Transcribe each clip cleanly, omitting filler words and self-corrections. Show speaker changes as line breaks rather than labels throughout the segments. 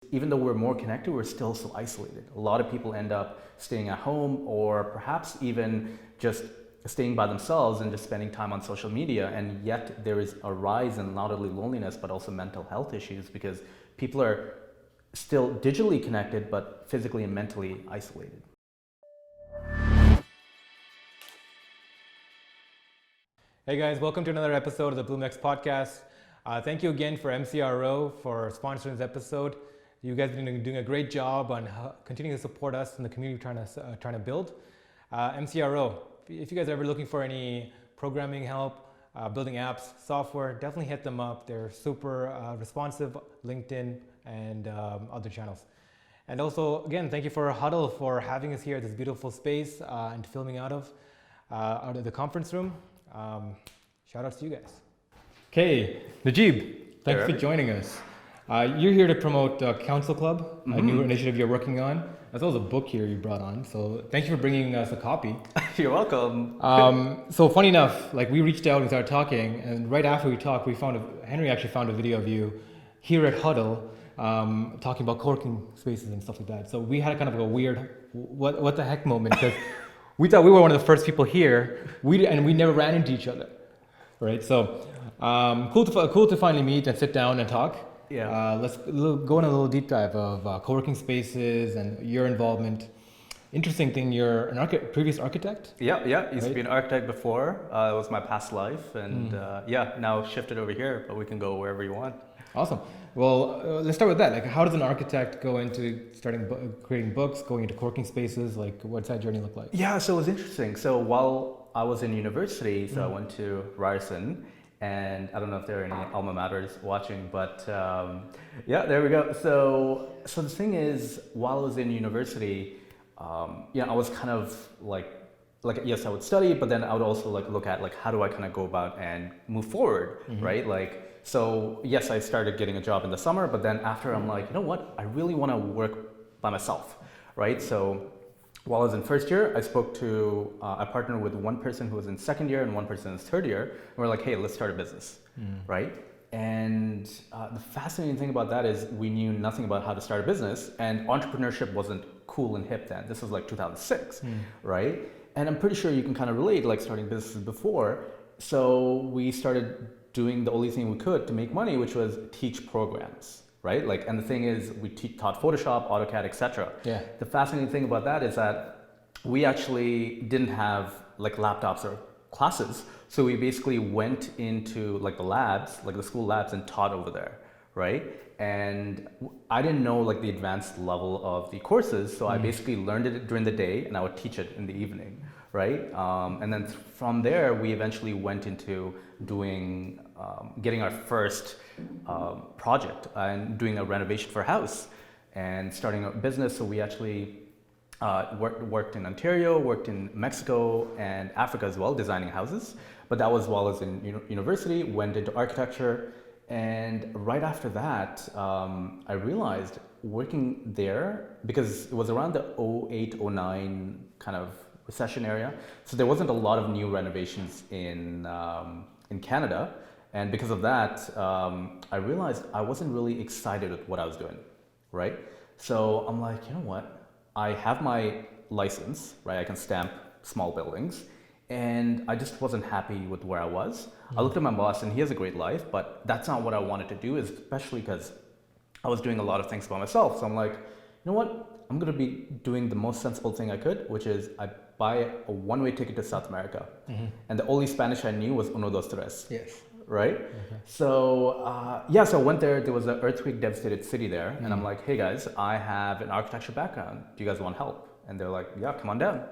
even though we're more connected, we're still so isolated. A lot of people end up staying at home or perhaps even just staying by themselves and just spending time on social media. And yet there is a rise in not only loneliness, but also mental health issues because people are still digitally connected, but physically and mentally isolated.
Hey guys, welcome to another episode of the BloomX podcast. Thank you again for MCRO for sponsoring this episode. You guys have been doing a great job on continuing to support us in the community we're trying to build. MCRO, if you guys are ever looking for any programming help, building apps, software, definitely hit them up. They're super responsive, LinkedIn and other channels. And also, again, thank you for Huddle for having us here at this beautiful space and filming out of the conference room. Shout out to you guys. Okay, Najeeb, thanks for joining us. You're here to promote Council.Club, a new initiative you're working on, as well as a book here you brought on. So thank you for bringing us a copy.
You're welcome.
So funny enough, like we reached out and started talking, and right after we talked, Henry actually found a video of you here at Huddle talking about co-working spaces and stuff like that. So we had kind of a weird, what the heck moment, because we thought we were one of the first people here, and we never ran into each other, right? So cool to finally meet and sit down and talk.
Yeah.
Let's go on a little deep dive of co-working spaces and your involvement. Interesting thing, you're an previous architect?
Yeah. Used to be an architect before. It was my past life, and now shifted over here. But we can go wherever you want.
Awesome. Well, let's start with that. Like, how does an architect go into creating books, going into co-working spaces? Like, what's that journey look like?
Yeah, so it was interesting. So while I was in university, I went to Ryerson, and I don't know if there are any alma maters watching, but there we go. So the thing is, while I was in university, I was kind of like yes, I would study, but then I would also look at how do I kind of go about and move forward, right? So yes, I started getting a job in the summer, but then after I'm like, you know what, I really want to work by myself, right? So while I was in first year, I partnered with one person who was in second year and one person in third year, and we're like, hey, let's start a business, right? And the fascinating thing about that is we knew nothing about how to start a business, and entrepreneurship wasn't cool and hip then. This was 2006, right? And I'm pretty sure you can kind of relate, starting businesses before. So we started doing the only thing we could to make money, which was teach programs, right? And the thing is, we taught Photoshop, AutoCAD, etc.
Yeah.
The fascinating thing about that is that we actually didn't have laptops or classes, so we basically went into the labs, the school labs, and taught over there, right? And I didn't know the advanced level of the courses, so I basically learned it during the day, and I would teach it in the evening, right? And then from there, we eventually went into getting our first project and doing a renovation for a house and starting a business. So we actually worked in Ontario, worked in Mexico and Africa as well, designing houses. But that was while I was in university, went into architecture. And right after that, I realized working there, because it was around the 08, 09 kind of recession area. So there wasn't a lot of new renovations in Canada. And because of that, I realized I wasn't really excited with what I was doing, right? So I'm like, you know what? I have my license, right? I can stamp small buildings. And I just wasn't happy with where I was. I looked at my boss and he has a great life, but that's not what I wanted to do, especially because I was doing a lot of things by myself. So I'm like, you know what? I'm gonna be doing the most sensible thing I could, which is I buy a one-way ticket to South America. And the only Spanish I knew was uno, dos, tres.
Yes.
Right? So so I went there. There was an earthquake devastated city there. And I'm like, hey guys, I have an architecture background. Do you guys want help? And they're like, yeah, come on down.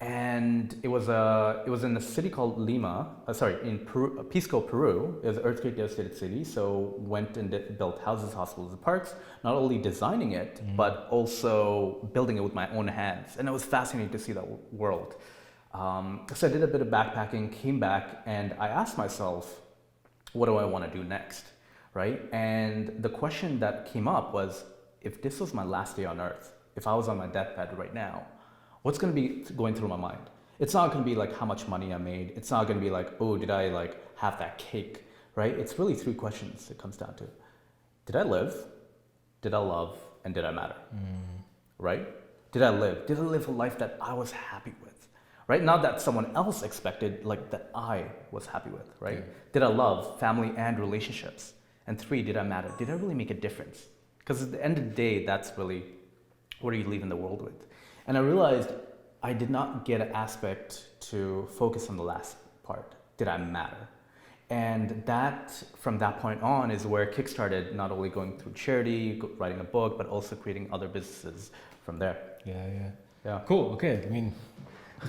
And it was in a city called Lima, in Peru, Pisco, Peru. It was an earthquake devastated city. So went and built houses, hospitals, and parks, not only designing it, but also building it with my own hands. And it was fascinating to see that world. So I did a bit of backpacking, came back, and I asked myself, what do I want to do next, right? And the question that came up was, if this was my last day on earth, if I was on my deathbed right now, what's going to be going through my mind? It's not going to be how much money I made. It's not going to be oh, did I have that cake, right? It's really three questions it comes down to. Did I live? did I love, and did I matter? Right? Did I live? Did I live a life that I was happy with? Right? Not that someone else expected, like that I was happy with, right?
Yeah.
Did I love family and relationships? And 3, did I matter? Did I really make a difference? Because at the end of the day, that's really what are you leaving the world with? And I realized I did not get an aspect to focus on the last part. Did I matter? And that, from that point on, is where it kickstarted not only going through charity, writing a book, but also creating other businesses from there.
Yeah. Cool. Okay. I mean,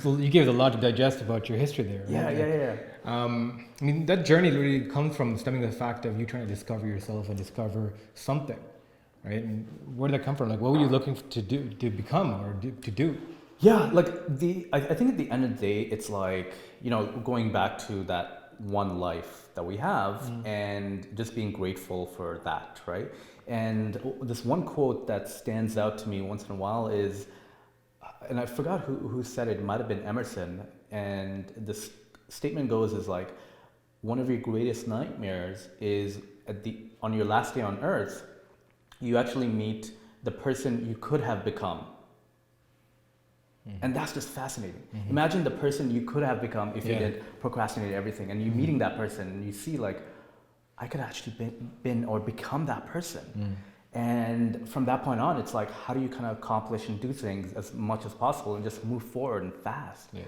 so you gave us a lot to digest about your history there. Right?
Yeah.
I mean, that journey really comes from stemming the fact of you trying to discover yourself and discover something, right? And where did that come from? Like, what were you looking to do, to become, or to do?
Yeah, like I think at the end of the day, it's like, going back to that one life that we have and just being grateful for that, right? And this one quote that stands out to me once in a while is, and I forgot who said it might have been Emerson, and this statement goes is like, one of your greatest nightmares is on your last day on earth, you actually meet the person you could have become. And that's just fascinating. Imagine the person you could have become if you didn't procrastinate everything, and you meeting that person and you see like, I could actually been or become that person. And from that point on, it's like, how do you kind of accomplish and do things as much as possible and just move forward and fast?
Yeah.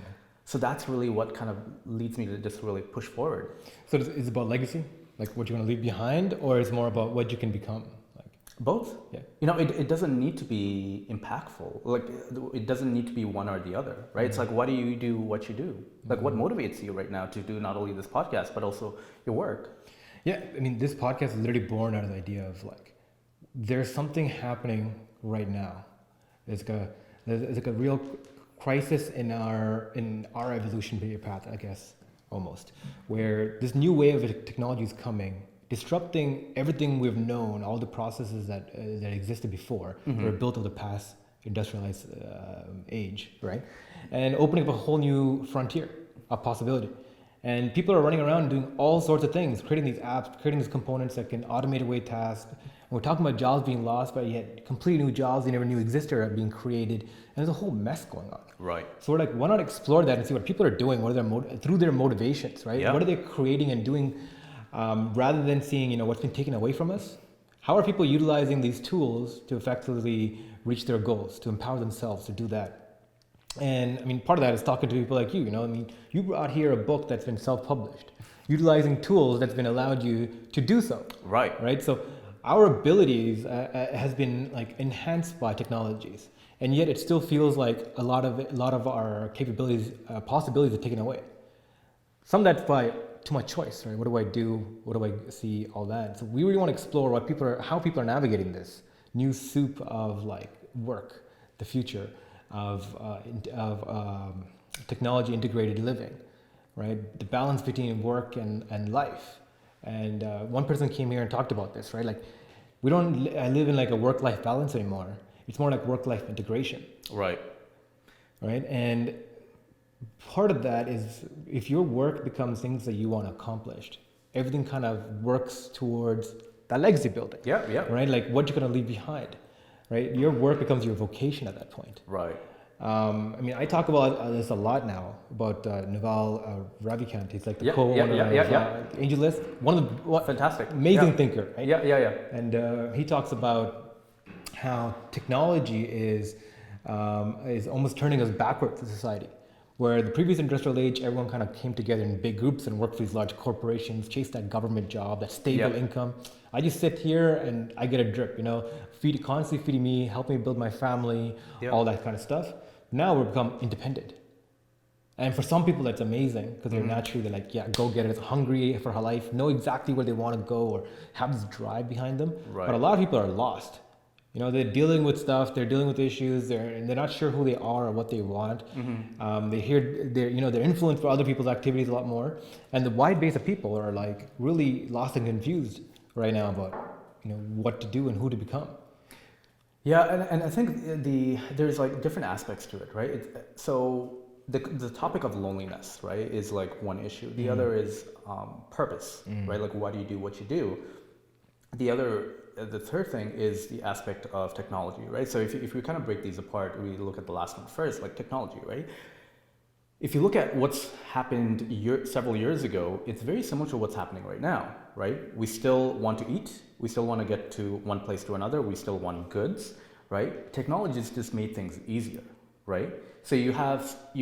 So that's really what kind of leads me to just really push forward.
So is it about legacy, like what you want to leave behind, or is it more about what you can become? Like
both.
Yeah.
It doesn't need to be impactful. Like it doesn't need to be one or the other, right? It's like, why do you do what you do? Like what motivates you right now to do not only this podcast, but also your work?
Yeah. I mean, this podcast is literally born out of the idea of like, there's something happening right now. There's like a real crisis in our evolutionary path, I guess, almost, where this new wave of technology is coming, disrupting everything we've known, all the processes that existed before, that were built over the past industrialized age, right? And opening up a whole new frontier of possibility. And people are running around doing all sorts of things, creating these apps, creating these components that can automate away tasks. And we're talking about jobs being lost, but yet completely new jobs they never knew existed are being created. And there's a whole mess going on.
Right.
So we're like, why not explore that and see what people are doing, what are their through their motivations, right?
Yeah.
What are they creating and doing, rather than seeing, what's been taken away from us? How are people utilizing these tools to effectively reach their goals, to empower themselves to do that? And I mean, part of that is talking to people like you, I mean, you brought here a book that's been self-published, utilizing tools that's been allowed you to do so. Right. So our abilities has been like enhanced by technologies, and yet it still feels like a lot of our capabilities, possibilities are taken away. Some that's by too much choice, right? What do I do? What do I see? All that. So we really want to explore how people are navigating this new soup of like work, the future of technology integrated living, right? The balance between work and life. And one person came here and talked about this, right? Like, we don't live in like a work-life balance anymore. It's more like work-life integration.
Right.
And part of that is if your work becomes things that you want accomplished, everything kind of works towards that legacy building.
Yeah.
Right? Like what you're going to leave behind. Right? Your work becomes your vocation at that point.
Right.
I mean, I talk about this a lot now about Naval Ravikant. He's like the co-owner of AngelList. One of the
fantastic,
amazing thinker. Right?
Yeah.
And he talks about how technology is almost turning us backwards as a society. Where the previous industrial age, everyone kind of came together in big groups and worked for these large corporations, chased that government job, that stable income. I just sit here and I get a drip, constantly feeding me, helping me build my family, all that kind of stuff. Now we've become independent. And for some people that's amazing because they're naturally, they're like, go get it, hungry for her life, know exactly where they want to go or have this drive behind them.
Right.
But a lot of people are lost. They're dealing with stuff, they're dealing with issues, they're not sure who they are or what they want. They're influenced by other people's activities a lot more. And the wide base of people are like really lost and confused right now about, what to do and who to become.
Yeah, and I think there's like different aspects to it, right? So the topic of loneliness, right, is like one issue. The other is purpose, right? Like why do you do what you do? The other the third thing is the aspect of technology, right? So if we kind of break these apart, we look at the last one first, like technology, right? If you look at what's happened several years ago, it's very similar to what's happening right now, right? We still want to eat. We still want to get to one place to another. We still want goods, right? Technology has just made things easier, right? So you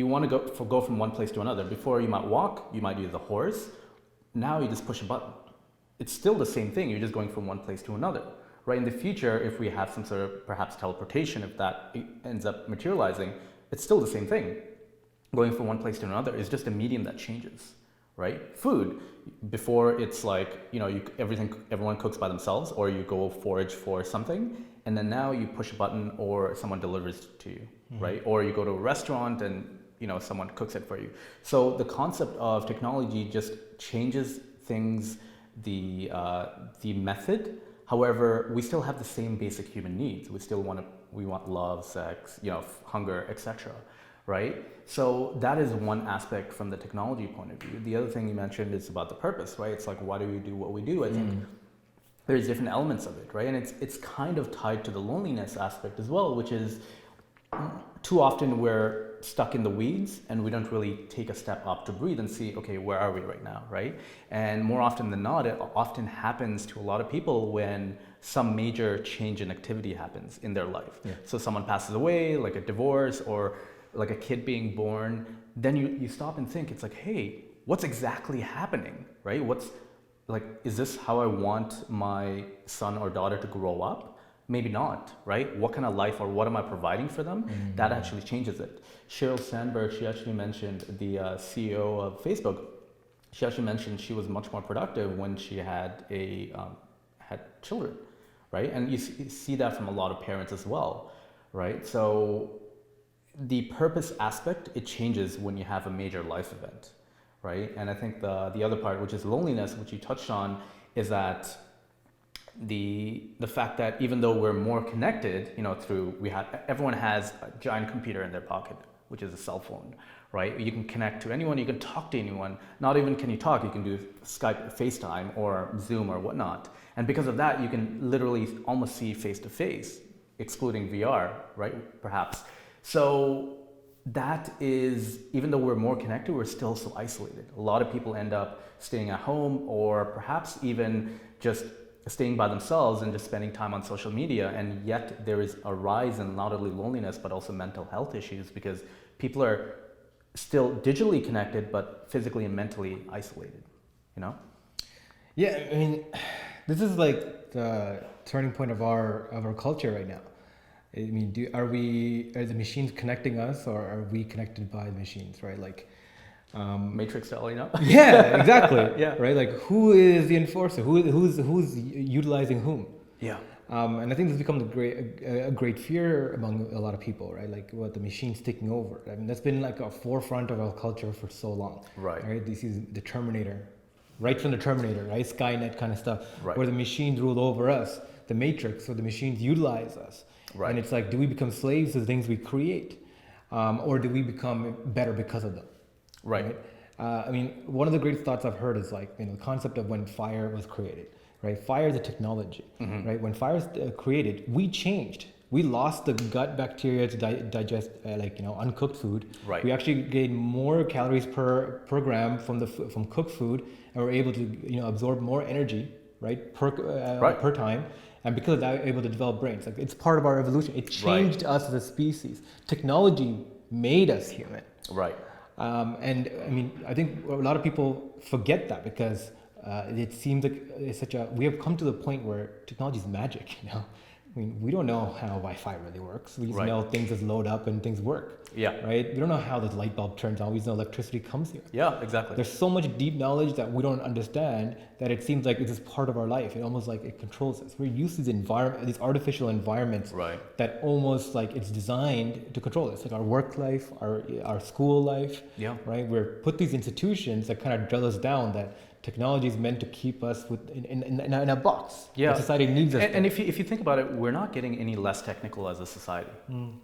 want to go from one place to another. Before you might walk, you might use a horse. Now you just push a button. It's still the same thing. You're just going from one place to another, right? In the future, if we have some sort of perhaps teleportation, if that ends up materializing, it's still the same thing. Going from one place to another is just a medium that changes, right? Food, before it's like, everyone cooks by themselves, or you go forage for something, and then now you push a button or someone delivers to you, right? Or you go to a restaurant and someone cooks it for you. So the concept of technology just changes things, the method. However, we still have the same basic human needs. We want love, sex, hunger, etc. Right? So that is one aspect from the technology point of view. The other thing you mentioned is about the purpose, right? It's like, why do we do what we do? I think there's different elements of it, right? And it's kind of tied to the loneliness aspect as well, which is too often we're stuck in the weeds and we don't really take a step up to breathe and see, okay, where are we right now, right? And more often than not, it often happens to a lot of people when some major change in activity happens in their life. Yeah. So someone passes away, like a divorce or like a kid being born, then you stop and think, it's like, hey, what's exactly happening, right? Is this how I want my son or daughter to grow up? Maybe not, right? What kind of life or what am I providing for them? Mm-hmm. That actually changes it. Sheryl Sandberg, she actually mentioned, the CEO of Facebook, she actually mentioned she was much more productive when she had had children, right? And you see that from a lot of parents as well, right? So the purpose aspect, it changes when you have a major life event, right? And I think the other part, which is loneliness, which you touched on, is that the fact that even though we're more connected, everyone has a giant computer in their pocket, which is a cell phone, right? You can connect to anyone, you can talk to anyone. Not even can you talk, you can do Skype, FaceTime, or Zoom or whatnot. And because of that, you can literally almost see face to face, excluding VR, right? Perhaps. So that is, even though we're more connected, we're still so isolated. A lot of people end up staying at home or perhaps even just staying by themselves and just spending time on social media. And yet there is a rise in not only loneliness, but also mental health issues because people are still digitally connected, but physically and mentally isolated,
Yeah, I mean, this is like the turning point of our culture right now. I mean, are the machines connecting us, or are we connected by the machines, right? Like,
Matrix style,
Yeah, exactly.
Yeah.
Right. Like, who is the enforcer? Who's utilizing whom?
Yeah.
And I think this has become a great fear among a lot of people, right? Like, what the machine's taking over. I mean, that's been like a forefront of our culture for so long.
Right.
Right. This is the Terminator, right from the Terminator, right? Skynet kind of stuff.
Right.
Where the machines rule over us, the Matrix, where the machines utilize us. Right. And it's like, do we become slaves to the things we create, or do we become better because of them?
Right.
I mean, one of the greatest thoughts I've heard is like, the concept of when fire was created, right? Fire is a technology, right? When fire was created, we changed. We lost the gut bacteria to digest, uncooked food. Right. We actually gained more calories per gram from cooked food, and we're able to, absorb more energy, right, per time. And because of that, we're able to develop brains. Like, it's part of our evolution. It changed us as a species. Technology made us human.
Right.
And I mean, I think a lot of people forget that because it seems like we have come to the point where technology is magic, I mean, we don't know how Wi-Fi really works. We just know things just load up and things work.
Yeah.
Right? We don't know how the light bulb turns on. We just know electricity comes here.
Yeah, exactly.
There's so much deep knowledge that we don't understand that it seems like it's just part of our life. It almost like it controls us. We're used to these artificial environments that almost like it's designed to control us. Like our work life, our school life. Yeah. Right? We're put these institutions that kind of drill us down that technology is meant to keep us in a box. Yeah. Society needs us.
And if you think about it, we're not getting any less technical as a society,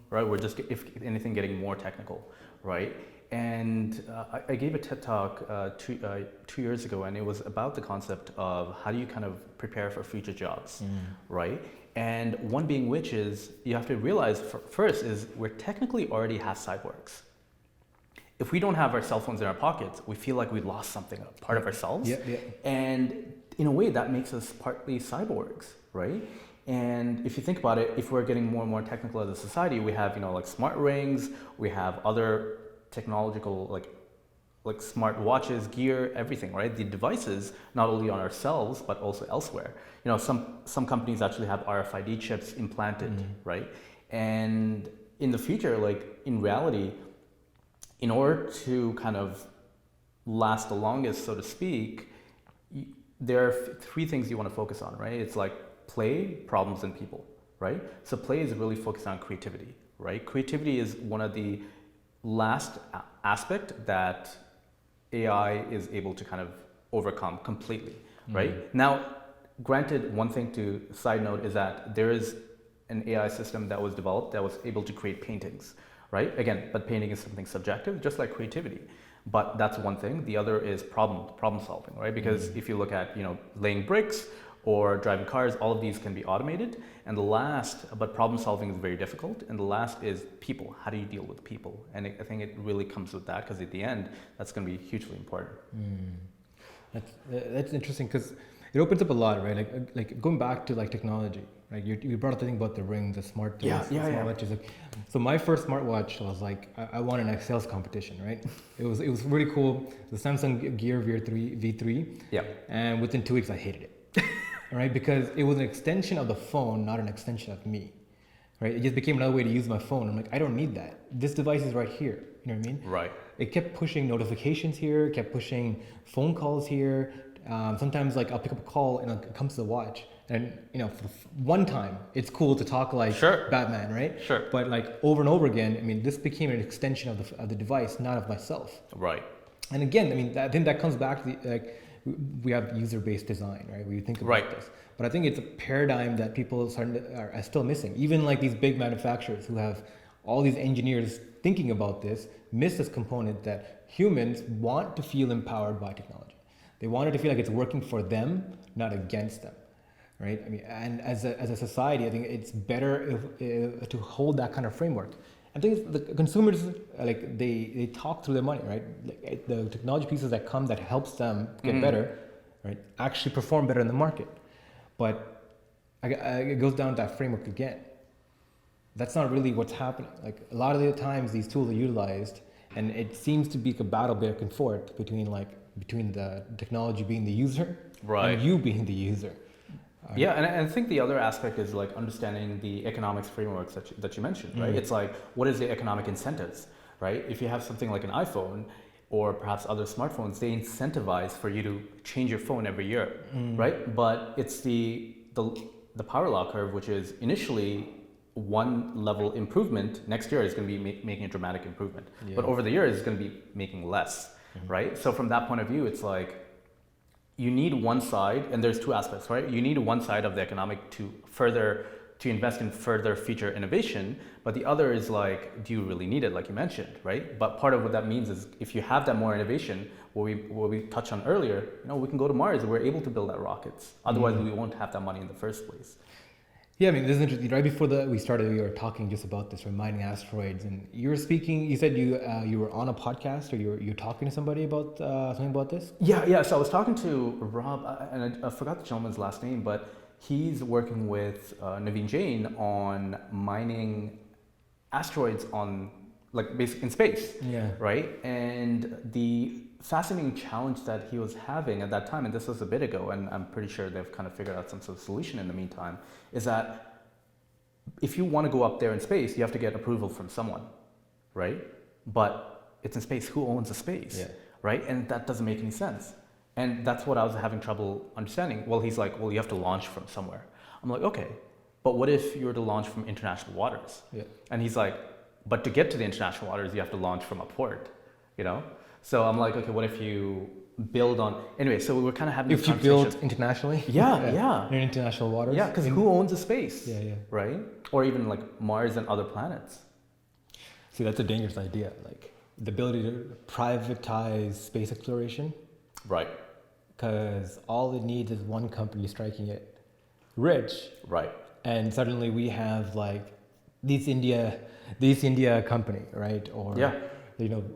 right? We're just, if anything, getting more technical, right? And I gave a TED talk 2 years ago, and it was about the concept of how do you kind of prepare for future jobs, right? And one being which is you have to realize first is we're technically already have cyborgs. If we don't have our cell phones in our pockets, we feel like we lost something, a part of ourselves. And in a way, that makes us partly cyborgs, right? And if you think about it, if we're getting more and more technical as a society, we have, like smart rings, we have other technological, like smart watches, gear, everything, right? The devices, not only on ourselves, but also elsewhere. Some companies actually have RFID chips implanted, right? And in the future, like in reality, in order to kind of last the longest, so to speak, there are three things you want to focus on, right? It's like play, problems, and people, right? So play is really focused on creativity, right? Creativity is one of the last aspect that AI is able to kind of overcome completely, right? Now, granted, one thing to side note is that there is an AI system that was developed that was able to create paintings, right? Again, but painting is something subjective, just like creativity. But that's one thing. The other is problem solving, right? Because if you look at, laying bricks or driving cars, all of these can be automated. And the last, but problem solving is very difficult. And the last is people. How do you deal with people? And I think it really comes with that, because at the end, that's going to be hugely important.
That's interesting, because it opens up a lot, right? Like going back to like technology, right? You brought up the thing about the ring, the smart things, watches. So my first smartwatch was like, I won an sales competition, right? It was really cool. The Samsung Gear V3.
Yeah.
And within 2 weeks, I hated it, right? Because it was an extension of the phone, not an extension of me, right? It just became another way to use my phone. I'm like, I don't need that. This device is right here. You know what I mean?
Right.
It kept pushing notifications here, kept pushing phone calls here. Sometimes like I'll pick up a call and it comes to the watch, and for one time it's cool to talk like Batman, right?
Sure.
But like over and over again, this became an extension of the device, not of myself.
Right.
And again, I think that comes back to we have user-based design, right? We think about this, but I think it's a paradigm that people are still missing. Even like these big manufacturers who have all these engineers thinking about this miss this component that humans want to feel empowered by technology. They wanted to feel like it's working for them, not against them, right? And as a society, I think it's better to hold that kind of framework. I think the consumers, they talk through their money, right? Like the technology pieces that come that helps them get better, right? Actually perform better in the market. But it goes down to that framework again. That's not really what's happening. Like a lot of the times these tools are utilized, and it seems to be a battle back and forth between the technology being the user and you being the user.
Yeah, and I think the other aspect is like understanding the economics frameworks that you mentioned, right? It's like, what is the economic incentives, right? If you have something like an iPhone or perhaps other smartphones, they incentivize for you to change your phone every year, right? But it's the power law curve, which is initially one level improvement. Next year is going to be making a dramatic improvement, but over the years it's going to be making less. Right? So from that point of view, it's like you need one side, and there's two aspects, right? You need one side of the economic to invest in further feature innovation, but the other is like, do you really need it, like you mentioned, right? But part of what that means is if you have that more innovation, what we touched on earlier, we can go to Mars, we're able to build out rockets. Otherwise, we won't have that money in the first place.
Yeah, this is interesting. Right before we started, we were talking just about this, mining asteroids, and you were speaking. You said you were on a podcast, or you were talking to somebody about something about this.
Yeah. So I was talking to Rob, and I forgot the gentleman's last name, but he's working with Naveen Jain on mining asteroids on basically in space.
Yeah.
Right. And the fascinating challenge that he was having at that time, and this was a bit ago, and I'm pretty sure they've kind of figured out some sort of solution in the meantime, is that if you want to go up there in space, you have to get approval from someone, right? But it's in space. Who owns the space, right? And that doesn't make any sense. And that's what I was having trouble understanding. Well, he's like, well, you have to launch from somewhere. I'm like, okay, but what if you were to launch from international waters?
Yeah.
And he's like, but to get to the international waters, you have to launch from a port, So I'm like, okay, what if you build on... Anyway, so we were kind of having
this conversation. If you build internationally?
Yeah.
In international waters?
Yeah, because who owns the space?
Yeah.
Right? Or even like Mars and other planets.
See, that's a dangerous idea. the ability to privatize space exploration,
Right.
because all it needs is one company striking it rich,
Right.
and suddenly we have like this India company, right? Or
Yeah.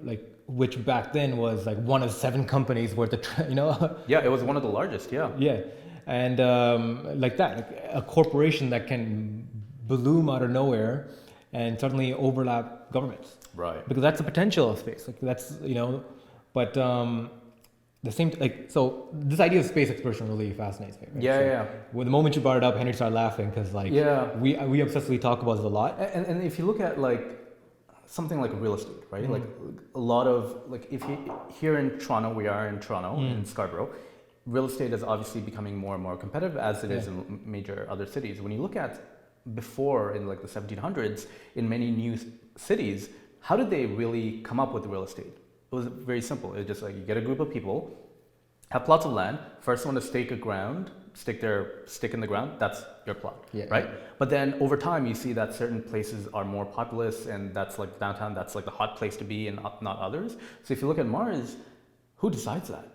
like which back then was like one of 7 companies worth of
Yeah, it was one of the largest. Yeah.
yeah, and like that, like a corporation that can bloom out of nowhere and suddenly overlap governments,
Right.
because that's the potential of space. Like that's but the same so this idea of space exploration really fascinates me. Right?
Yeah,
So
yeah.
When the moment you brought it up, Henry started laughing because
Yeah.
we obsessively talk about this a lot.
And if you look at like something like real estate, right? Like a lot of like if you here in Toronto, we are in Toronto in Scarborough, real estate is obviously becoming more and more competitive as it is in major other cities. When you look at before in like the 1700s in many new cities, how did they really come up with real estate? It was very simple. It was just like you get a group of people, have plots of land. First one to stick their stick in the ground, that's your plot, right? Yeah. But then over time, you see that certain places are more populous, and that's like downtown, that's like the hot place to be, and not others. So if you look at Mars, who decides that?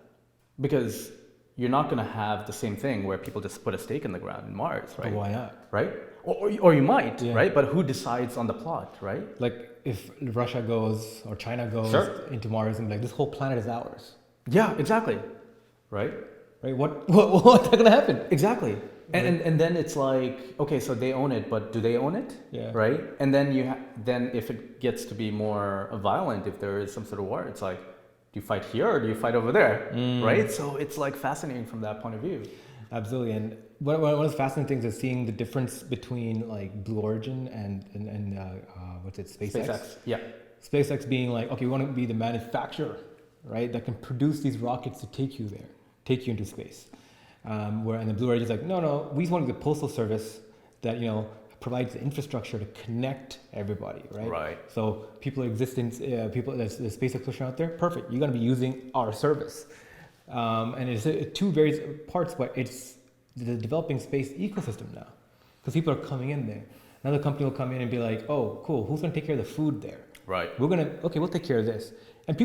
Because you're not going to have the same thing where people just put a stake in the ground in Mars, right?
But why not?
Right? Or you might, right? But who decides on the plot, right?
Like if Russia goes or China goes into Mars and like this whole planet is ours.
Yeah, exactly. Right?
Right? What's gonna happen?
Exactly. And then it's like, okay, so they own it, but do they own it?
Yeah.
Right? And then then if it gets to be more violent, if there is some sort of war, it's like, do you fight here or do you fight over there? Right? So it's like fascinating from that point of view.
Absolutely. And one of the fascinating things is seeing the difference between like Blue Origin and what's it, SpaceX?
Yeah.
SpaceX being like, okay, we want to be the manufacturer, right, that can produce these rockets to take you into space. And the Blue Origin is like, no, we just want to be the postal service that provides the infrastructure to connect everybody, right?
Right.
So there's space exploration out there. Perfect. You're going to be using our service. And it's two various parts, but it's the developing space ecosystem now, because people are coming in there. Another company will come in and be like, oh, cool, who's going to take care of the food there?
Right.
We'll take care of this. And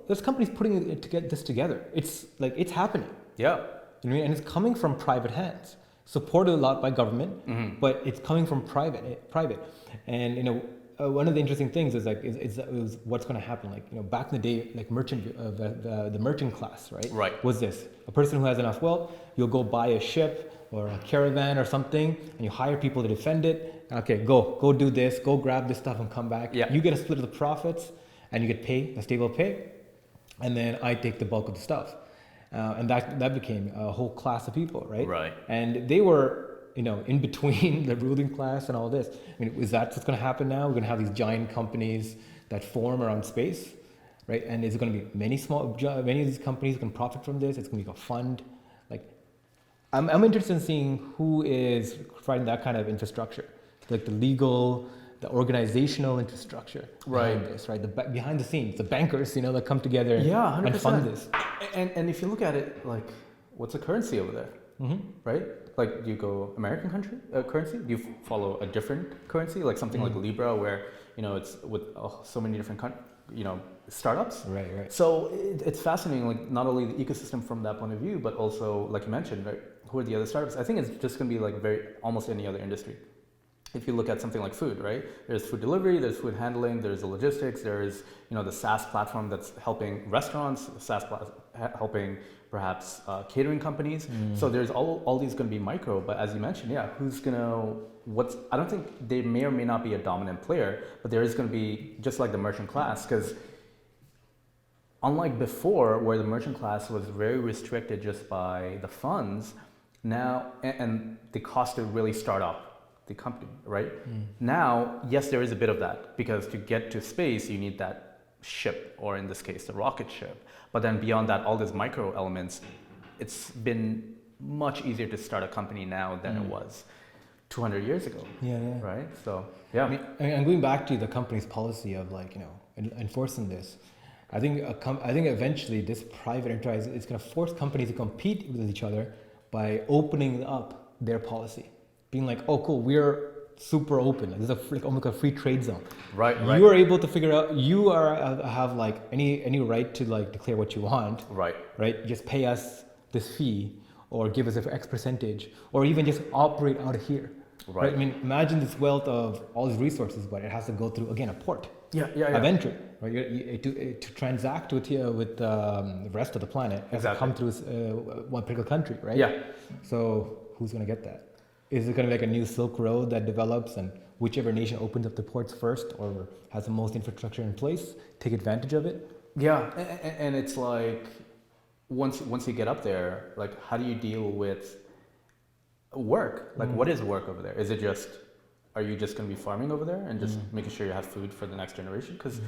there's companies putting it to get this together. It's happening.
Yeah.
You know what I mean? And it's coming from private hands, supported a lot by government, but it's coming from private. And one of the interesting things is what's going to happen. Like back in the day, like the merchant class, right?
Right.
Was this a person who has enough wealth? You'll go buy a ship or a caravan or something, and you hire people to defend it. Okay, go do this, go grab this stuff and come back.
Yeah.
You get a split of the profits, and you get a stable pay, and then I take the bulk of the stuff. And that became a whole class of people, right?
Right.
And they were, in between the ruling class and all this. I mean, is that what's going to happen now? We're going to have these giant companies that form around space, right? And is it going to be many of these companies can profit from this? It's going to be a fund. Like, I'm interested in seeing who is providing that kind of infrastructure, like the legal, the organizational infrastructure behind this, right? Behind the scenes, the bankers, that come together and fund this.
And if you look at it, like, what's the currency over there, right? Like, do you go American currency? Do you follow a different currency, like something like Libra, where it's with so many different startups?
Right.
So it's fascinating, like not only the ecosystem from that point of view, but also, like you mentioned, right? Who are the other startups? I think it's just going to be like almost any other industry. If you look at something like food, right? There's food delivery, there's food handling, there's the logistics, there's the SaaS platform that's helping restaurants, helping perhaps catering companies. So there's all these going to be micro, but as you mentioned, who's going to I don't think they may or may not be a dominant player, but there is going to be just like the merchant class, because unlike before where the merchant class was very restricted just by the funds, now and the cost to really start up the company, right? Now, yes, there is a bit of that, because to get to space, you need that ship, or in this case, the rocket ship. But then beyond that, all these micro elements, it's been much easier to start a company now than it was 200 years ago.
Yeah.
Right? So, yeah.
I mean, and going back to the company's policy of enforcing this, I think eventually this private enterprise is going to force companies to compete with each other by opening up their policy. Being like, oh, cool, we're super open. Like, there's like almost a free trade zone.
Right.
You are able to figure out. You are have like any right to like declare what you want.
Right.
Right. Just pay us this fee, or give us an X percentage, or even just operate out of here.
Right.
I mean, imagine this wealth of all these resources, but it has to go through again a port. Of entry, right? To transact with the rest of the planet, it has to come through one particular country, right?
Yeah.
So who's going to get that? Is it going to be like a new Silk Road that develops, and whichever nation opens up the ports first or has the most infrastructure in place, take advantage of it?
Yeah, and it's like once you get up there, like how do you deal with work? Like what is work over there? Is it just, are you just going to be farming over there and just making sure you have food for the next generation? Because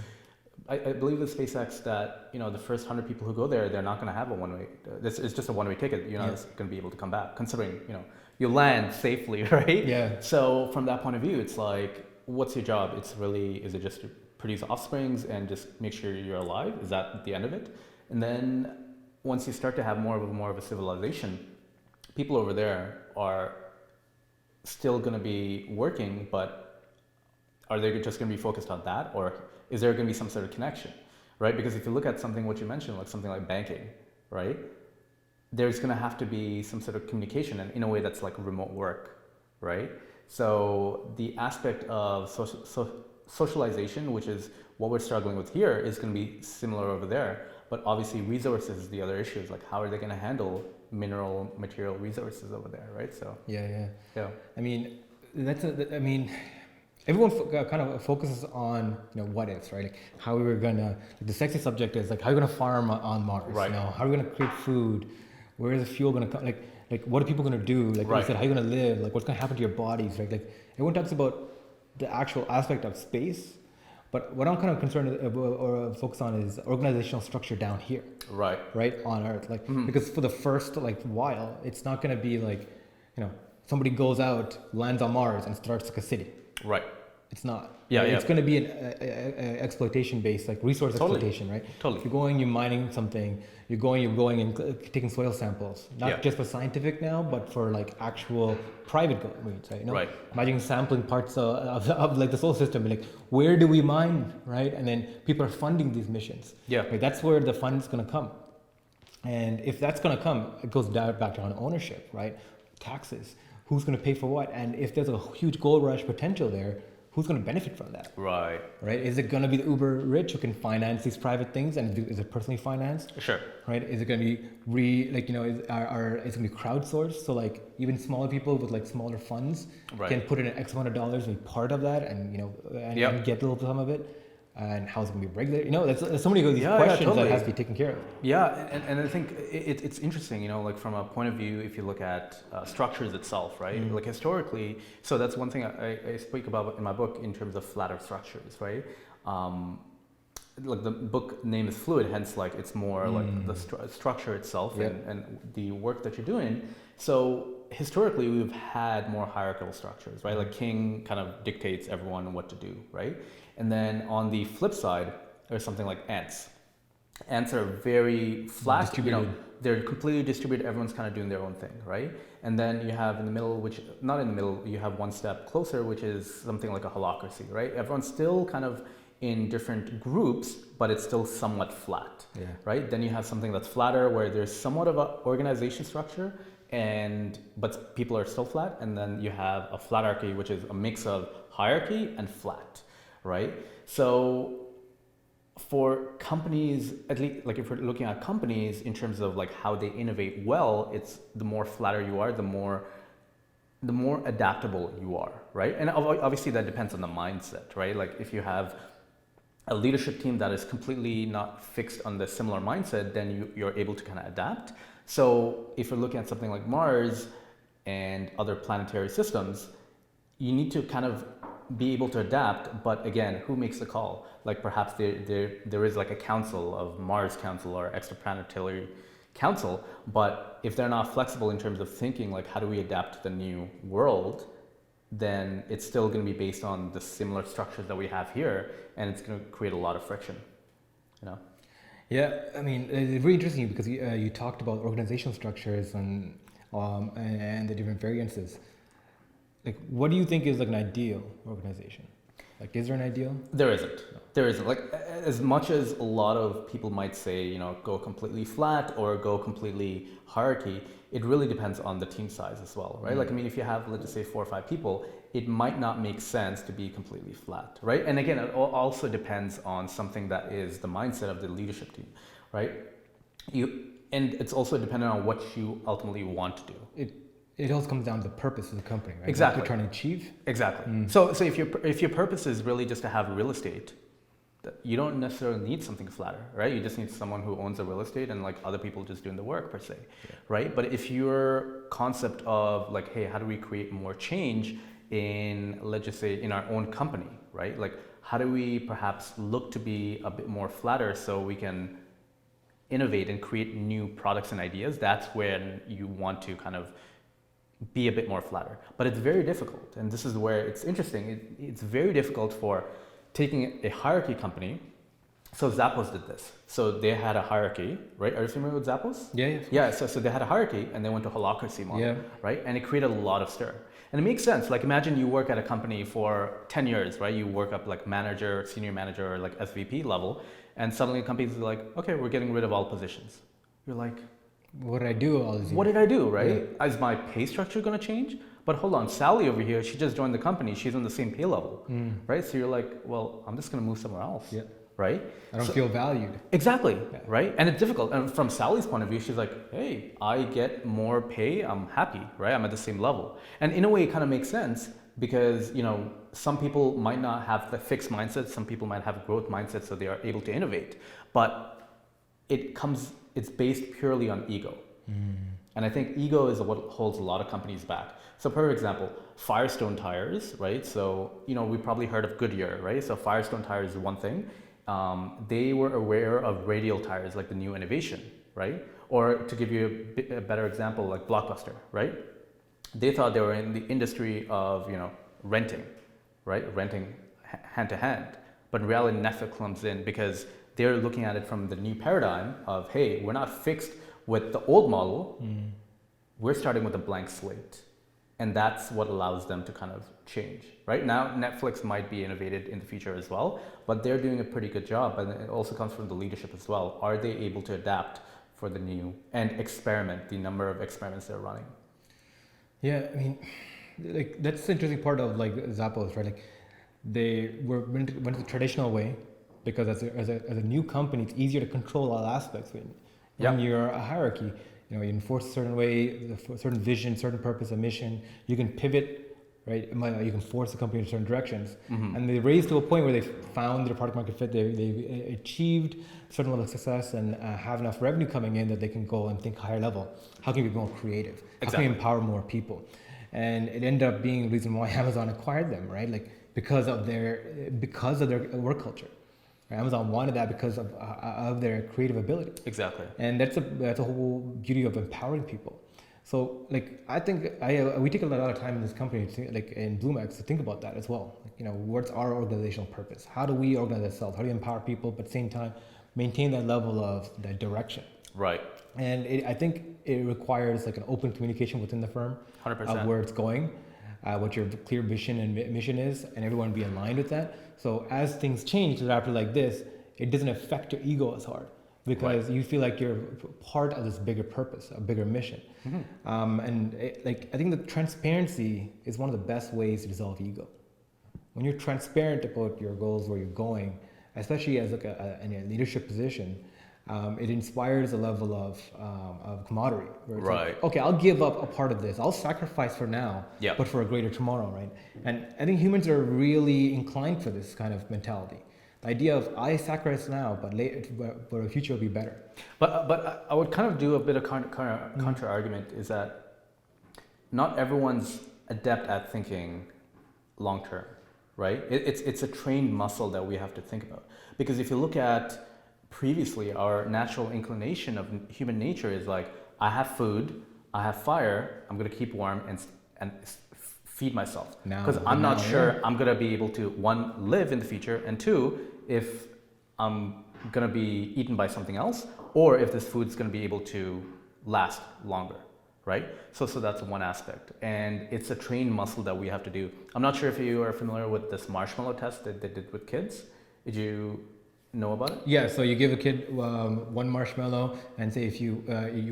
I believe with SpaceX that, you know, the first 100 people who go there, they're not going to have a one-way. It's just a one-way ticket. You're not going to be able to come back, considering, you know, you land safely, right?
Yeah.
So from that point of view, it's like, what's your job? Is it just to produce offsprings and just make sure you're alive? Is that the end of it? And then once you start to have more of a civilization, people over there are still going to be working, but are they just going to be focused on that, or is there going to be some sort of connection, right? Because if you look at something what you mentioned, like something like banking, right? There's going to have to be some sort of communication, and in a way that's like remote work, right? So the aspect of socialization, which is what we're struggling with here, is going to be similar over there. But obviously resources is the other issue. Is like, how are they going to handle material resources over there, right? So
Yeah. I mean, everyone kind of focuses on, you know, what ifs, right? Like how we were gonna. Like the sexy subject is like how are we gonna farm on Mars?
Right.
You know, how are we gonna create food? Where is the fuel gonna come? Like what are people gonna do? Like you said, how are you gonna live? Like what's gonna happen to your bodies? Right? Like everyone talks about the actual aspect of space, but what I'm kind of concerned or focused on is organizational structure down here. Right on Earth, like because for the first like while, it's not gonna be like, you know, somebody goes out, lands on Mars, and starts like a city.
Right.
It's not.
Yeah.
It's going to be an exploitation based, like resource exploitation, right?
Totally.
If you're going, you're mining something. You're going and taking soil samples, not just for scientific now, but for like actual private needs, right? You know?
Right.
Imagine sampling parts of like the solar system, like where do we mine, right? And then people are funding these missions.
Yeah.
Right? That's where the fund's going to come. And if that's going to come, it goes back to on ownership, right? Taxes. Who's going to pay for what? And if there's a huge gold rush potential there, who's going to benefit from that? Right. Is it going to be the uber rich who can finance these private things, and is it personally financed?
Sure.
Right. Is it going to be is it going to be crowdsourced? So like even smaller people with like smaller funds can put in X amount of dollars and be part of that, and and get a little some of it. And how's it going to be regulated? You know, there's so many of these questions that has to be taken care of.
Yeah, and I think it's interesting, you know, like from a point of view, if you look at structures itself, right? Like historically, so that's one thing I speak about in my book in terms of flat earth structures, right? Like the book name is fluid, hence like it's more like the structure itself and the work that you're doing. So historically, we've had more hierarchical structures, right? Like king kind of dictates everyone what to do, right? And then on the flip side, there's something like ants. Ants are very flat, you know, they're completely distributed, everyone's kind of doing their own thing, right? And then you have in the middle, which, not in the middle, you have one step closer, which is something like a holacracy, right? Everyone's still kind of in different groups, but it's still somewhat flat, right? Then you have something that's flatter, where there's somewhat of an organization structure, but people are still flat. And then you have a flatarchy, which is a mix of hierarchy and flat. Right? So for companies, at least like if we're looking at companies in terms of like how they innovate well, it's the more flatter you are, the more adaptable you are, right? And obviously that depends on the mindset, right? Like if you have a leadership team that is completely not fixed on the similar mindset, then you're able to kind of adapt. So if you're looking at something like Mars and other planetary systems, you need to kind of be able to adapt, but again, who makes the call? Like perhaps there is like a council of Mars Council or extraplanetary council, but if they're not flexible in terms of thinking like how do we adapt to the new world, then it's still going to be based on the similar structures that we have here, and it's going to create a lot of friction, you know?
Yeah, I mean, it's really interesting because you talked about organizational structures and the different variances. like, what do you think is like an ideal organization? Like, is there an ideal?
There isn't. There isn't. Like, as much as a lot of people might say, go completely flat or go completely hierarchy, it really depends on the team size as well, right? Like, I mean, if you have, let's just say 4 or 5 people, it might not make sense to be completely flat, right? And again, it also depends on something that is the mindset of the leadership team, right? And it's also dependent on what you ultimately want to do.
It also comes down to the purpose of the company, right?
Exactly.
What you're trying to achieve.
Exactly. So if your purpose is really just to have real estate, you don't necessarily need something flatter, right? You just need someone who owns the real estate and like other people just doing the work per se, right? But if your concept of like, hey, how do we create more change in, let's just say, in our own company, right? Like, how do we perhaps look to be a bit more flatter so we can innovate and create new products and ideas? That's when you want to kind of be a bit more flatter. But it's very difficult, and this is where it's interesting. It's very difficult for taking a hierarchy company. So Zappos did this. So they had a hierarchy, right? Are you familiar with Zappos?
Yeah.
Yeah, so they had a hierarchy and they went to holacracy model, right? And it created a lot of stir. And it makes sense. Like, imagine you work at a company for 10 years, right? You work up like manager, senior manager, or like SVP level, and suddenly companies are like, okay, we're getting rid of all positions. You're like,
what did I do all these years?
What did I do, right? Is my pay structure going to change? But hold on, Sally over here, she just joined the company. She's on the same pay level, right? So you're like, well, I'm just going to move somewhere else, right?
I don't feel valued.
Exactly, right? And it's difficult. And from Sally's point of view, she's like, hey, I get more pay. I'm happy, right? I'm at the same level. And in a way, it kind of makes sense because, some people might not have the fixed mindset. Some people might have a growth mindset, so they are able to innovate. But it's based purely on ego. And I think ego is what holds a lot of companies back. So for example, Firestone tires, right? So, we probably heard of Goodyear, right? So Firestone tires is one thing. They were aware of radial tires, like the new innovation, right? Or to give you a better example, like Blockbuster, right? They thought they were in the industry of, renting, right? Renting hand to hand. But in reality, Netflix comes in because they're looking at it from the new paradigm of, hey, we're not fixed with the old model. We're starting with a blank slate. And that's what allows them to kind of change. Right now, Netflix might be innovated in the future as well, but they're doing a pretty good job. And it also comes from the leadership as well. Are they able to adapt for the new and experiment, the number of experiments they're running?
Yeah, I mean, like, that's the interesting part of like Zappos, right? Like, they went the traditional way because as a new company, it's easier to control all aspects. When you're a hierarchy, you enforce a certain way, a certain vision, certain purpose, a mission. You can pivot, right? You can force the company in certain directions. And they raised to a point where they found their product market fit. They achieved a certain level of success and have enough revenue coming in that they can go and think higher level. How can we be more creative? How can we empower more people? And it ended up being the reason why Amazon acquired them, right? Like, because of their work culture. Amazon wanted that because of their creative ability.
Exactly.
And that's a whole beauty of empowering people. So, like, I think we take a lot of time in this company, like in BloomX, to think about that as well. Like, what's our organizational purpose? How do we organize ourselves? How do we empower people, but at the same time, maintain that level of that direction?
Right.
And I think it requires like an open communication within the firm
100%.
Of where it's going, what your clear vision and mission is, and everyone be aligned with that. So as things change after like this, it doesn't affect your ego as hard because you feel like you're part of this bigger purpose, a bigger mission. I think the transparency is one of the best ways to resolve ego. When you're transparent about your goals, where you're going, especially as like in a leadership position, it inspires a level of camaraderie. Where it's like, okay, I'll give up a part of this. I'll sacrifice for now, but for a greater tomorrow, right? And I think humans are really inclined for this kind of mentality. The idea of I sacrifice now, but the future will be better.
But I would kind of do a bit of counter argument is that not everyone's adept at thinking long term, right? It's a trained muscle that we have to think about. Because if you look at previously, our natural inclination of human nature is like, I have food, I have fire, I'm going to keep warm and feed myself. Because I'm not sure I'm going to be able to, one, live in the future, and two, if I'm going to be eaten by something else, or if this food's going to be able to last longer, right? So that's one aspect, and it's a trained muscle that we have to do. I'm not sure if you are familiar with this marshmallow test that they did with kids. Did you know about it?
Yeah, so you give a kid one marshmallow and say if you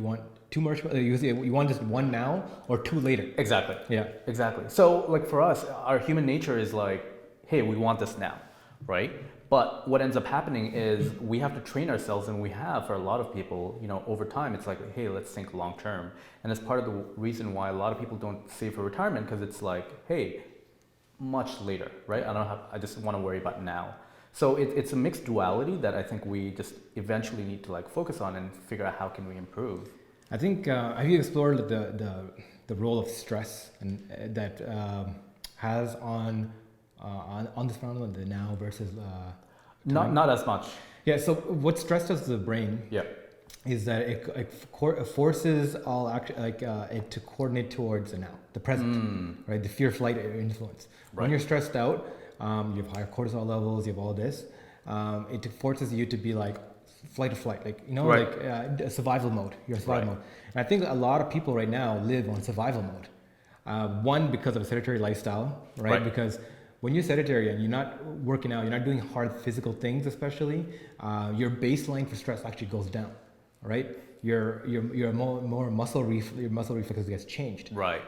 want two marshmallows, you say you want just one now or two later.
Exactly.
Yeah.
Exactly. So like for us, our human nature is like, hey, we want this now, right? But what ends up happening is we have to train ourselves, and we have for a lot of people, over time. It's like, hey, let's think long term, and it's part of the reason why a lot of people don't save for retirement, because it's like, hey, much later, right? I just want to worry about now. So it's a mixed duality that I think we just eventually need to like focus on and figure out how can we improve.
I think have you explored the role of stress and that has on this phenomenon, the now versus
not as much.
Yeah. So what stress does to the brain?
Yeah.
Is that it forces all it to coordinate towards the now, the present, right? The fear, flight influence.
Right.
When you're stressed out, you have higher cortisol levels, you have all this. It forces you to be like flight or flight,
Right.
like survival mode. You're in survival mode. And I think a lot of people right now live on survival mode. One, because of a sedentary lifestyle, right? Because when you're sedentary and you're not working out, you're not doing hard physical things, especially, your baseline for stress actually goes down, right? Your more muscle reflexes gets changed.
Right.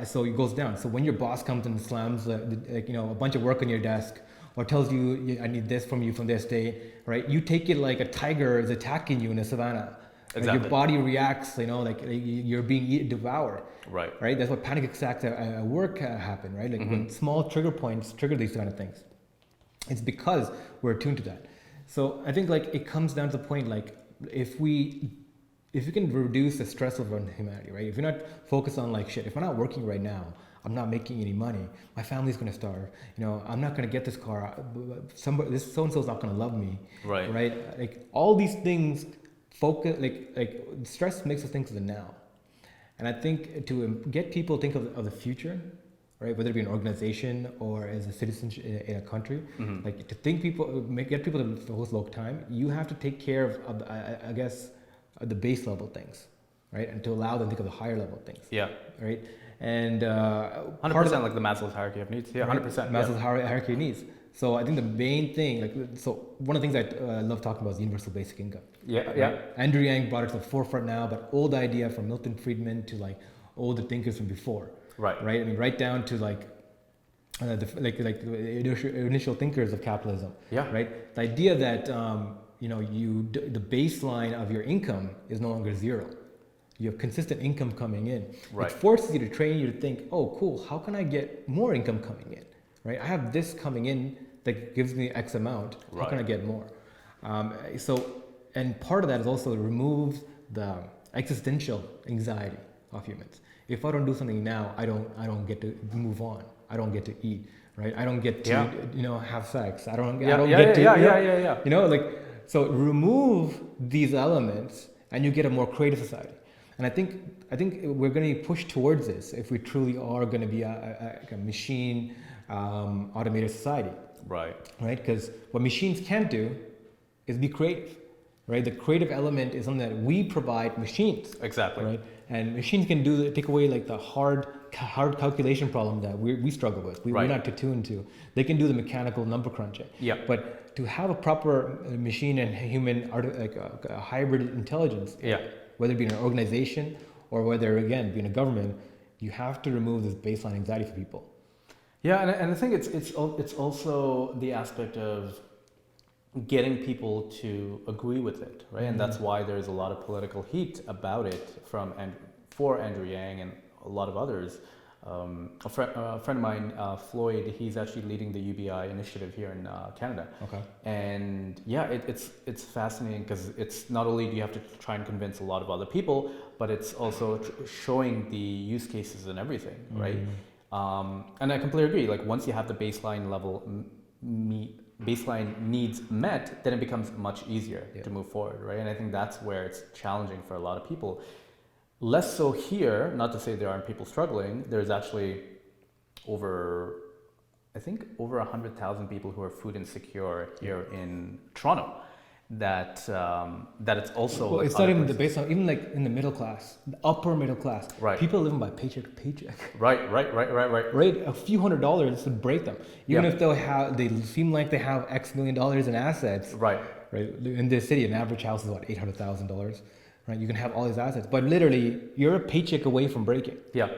So it goes down. So when your boss comes and slams a bunch of work on your desk, or tells you, I need this from you from this day, right? You take it like a tiger is attacking you in a savannah.
Exactly.
Like your body reacts, like you're being devoured. Right. That's what panic attacks at work happen, right? Like when small trigger points trigger these kind of things. It's because we're attuned to that. So I think like it comes down to the point, like if we can reduce the stress of humanity, right? If you're not focused on like, shit, if I'm not working right now, I'm not making any money, my family's gonna starve, I'm not gonna get this car, this so-and-so's not gonna love me, right? Like all these things focus, like stress makes us think of the now. And I think to get people to think of the future, right? Whether it be an organization or as a citizen in a country, like to think get people to focus long time, you have to take care of I guess, the base level things, right? And to allow them to think of the higher level things.
Yeah.
Right? And
100% like the Maslow's hierarchy of needs. Yeah, 100%.
Maslow's hierarchy of needs. So I think the main thing, one of the things I love talking about is universal basic income.
Yeah,
right?
yeah.
Andrew Yang brought it to the forefront now, but old idea from Milton Friedman to like older thinkers from before.
Right.
Right. I mean, right down to the initial thinkers of capitalism.
Yeah.
Right. The idea that the baseline of your income is no longer zero. You have consistent income coming in.
Right.
It forces you to train you to think, oh, cool, how can I get more income coming in? Right? I have this coming in that gives me X amount. How can I get more? And part of that is also to remove the existential anxiety of humans. If I don't do something now, I don't get to move on. I don't get to eat. Right? I don't get to have sex. I don't get to so remove these elements and you get a more creative society. And I think we're going to push towards this if we truly are going to be a machine automated society. Right. Because what machines can't do is be creative. Right. The creative element is something that we provide machines.
Exactly.
Right. And machines can take away like the hard calculation problem that we struggle with. We're not attuned to. They can do the mechanical number crunching.
Yeah.
But to have a proper machine and human a hybrid intelligence.
Yeah.
Whether it be an organization or whether, again, being a government, you have to remove this baseline anxiety for people.
Yeah, and I think it's also the aspect of getting people to agree with it, right? And that's why there's a lot of political heat about it for Andrew Yang and a lot of others. A friend of mine, Floyd, he's actually leading the UBI Initiative here in Canada.
Okay.
And yeah, it's fascinating because it's not only do you have to try and convince a lot of other people, but it's also showing the use cases and everything, right? And I completely agree. Like once you have the baseline level baseline needs met, then it becomes much easier to move forward, right? And I think that's where it's challenging for a lot of people. Less so here, not to say there aren't people struggling. There's actually over 100,000 people who are food insecure here in Toronto. that it's also
Well,
like
it's not
other
even
places.
based on, even like in the middle class, the upper middle class.
Right.
People living by paycheck to paycheck.
Right.
Right, a few $100s would break them. Even
Yeah.
if they seem like they have X million dollars in assets.
Right.
Right, in this city, an average house is what, $800,000. Right, you can have all these assets, but literally you're a paycheck away from breaking.
Yeah.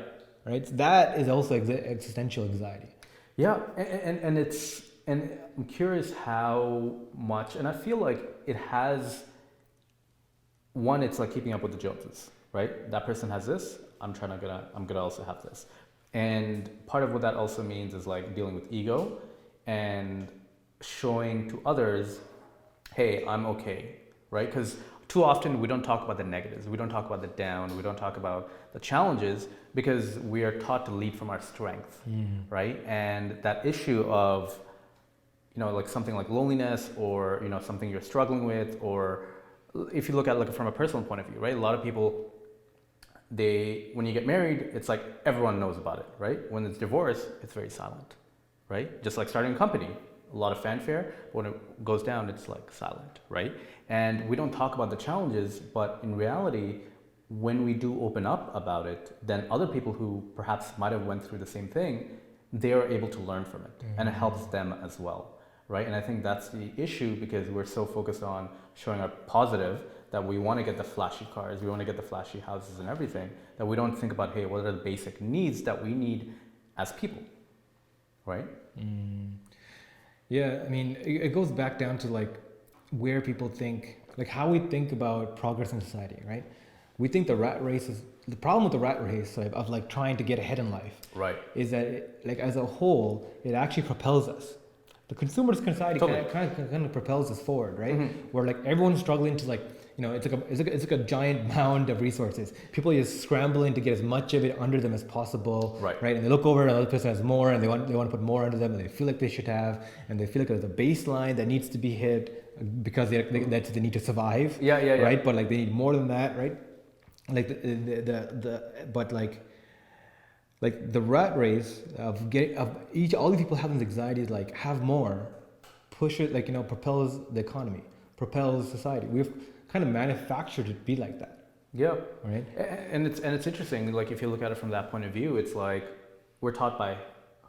Right, so that is also existential anxiety.
Yeah, and I'm curious how much, and I feel like it has. One, it's like keeping up with the Joneses, right? That person has this. I'm gonna also have this, and part of what that also means is like dealing with ego, and showing to others, hey, I'm okay, right? Because too often we don't talk about the negatives, we don't talk about the down, we don't talk about the challenges because we are taught to lead from our strength, right? And that issue of, like something like loneliness or, something you're struggling with, or if you look at like from a personal point of view, right? A lot of people, when you get married, it's like everyone knows about it, right? When it's divorce, it's very silent, right? Just like starting a company, a lot of fanfare, but when it goes down, it's like silent, right? And we don't talk about the challenges, but in reality, when we do open up about it, then other people who perhaps might have went through the same thing, they are able to learn from it, and it helps them as well, right? And I think that's the issue because we're so focused on showing our positive that we want to get the flashy cars, we want to get the flashy houses and everything, that we don't think about, hey, what are the basic needs that we need as people, right?
Yeah, I mean, it goes back down to like where people think, like how we think about progress in society, right? We think the rat race is, the problem with the rat race of like trying to get ahead in life,
Right.
is that it, like as a whole, it actually propels us. The consumer society
Totally.
kind of propels us forward, right? Where like everyone's struggling to like, it's like a giant mound of resources. People are just scrambling to get as much of it under them as possible,
Right.
And they look over and another person has more, and they want to put more under them, and they feel like they should have, and they feel like there's a baseline that needs to be hit because they need to survive,
Yeah.
right? But like they need more than that, right? Like like the rat race of all these people having anxieties, like have more, push it, like propels the economy, propels society. We've kind of manufactured it to be like that.
Yeah.
Right.
And it's interesting, like if you look at it from that point of view, it's like we're taught by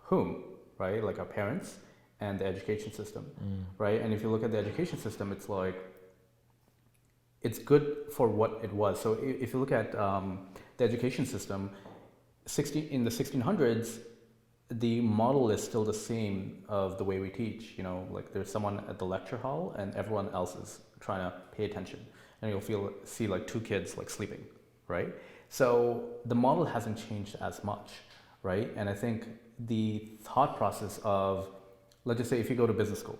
whom, right? Like our parents and the education system, right? And if you look at the education system, it's like it's good for what it was. So if you look at the education system, in the 1600s, the model is still the same of the way we teach. Like there's someone at the lecture hall and everyone else is trying to pay attention, and you'll see like two kids like sleeping, right? So the model hasn't changed as much, right? And I think the thought process of, let's just say if you go to business school,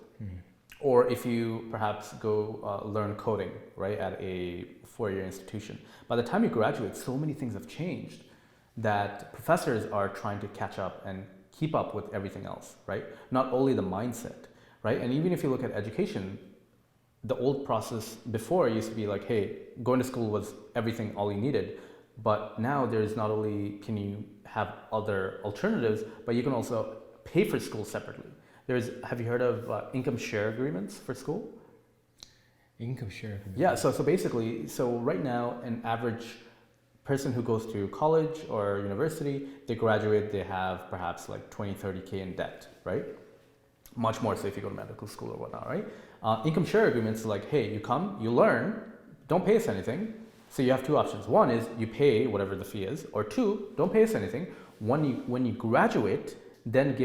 or if you perhaps go learn coding, right, at a four-year institution, by the time you graduate, so many things have changed that professors are trying to catch up and keep up with everything else, right? Not only the mindset, right? And even if you look at education, the old process before used to be like, hey, going to school was everything, all you needed. But now there's not only can you have other alternatives, but you can also pay for school separately. Have you heard of income share agreements for school?
Income share agreements.
Yeah, so basically, right now, an average person who goes to college or university, they graduate, they have perhaps like 20, 30K in debt, right? Much more so if you go to medical school or whatnot, right? Income share agreements is like, hey, you come, you learn, don't pay us anything. So you have two options. One is you pay whatever the fee is, or two, don't pay us anything. When you graduate, then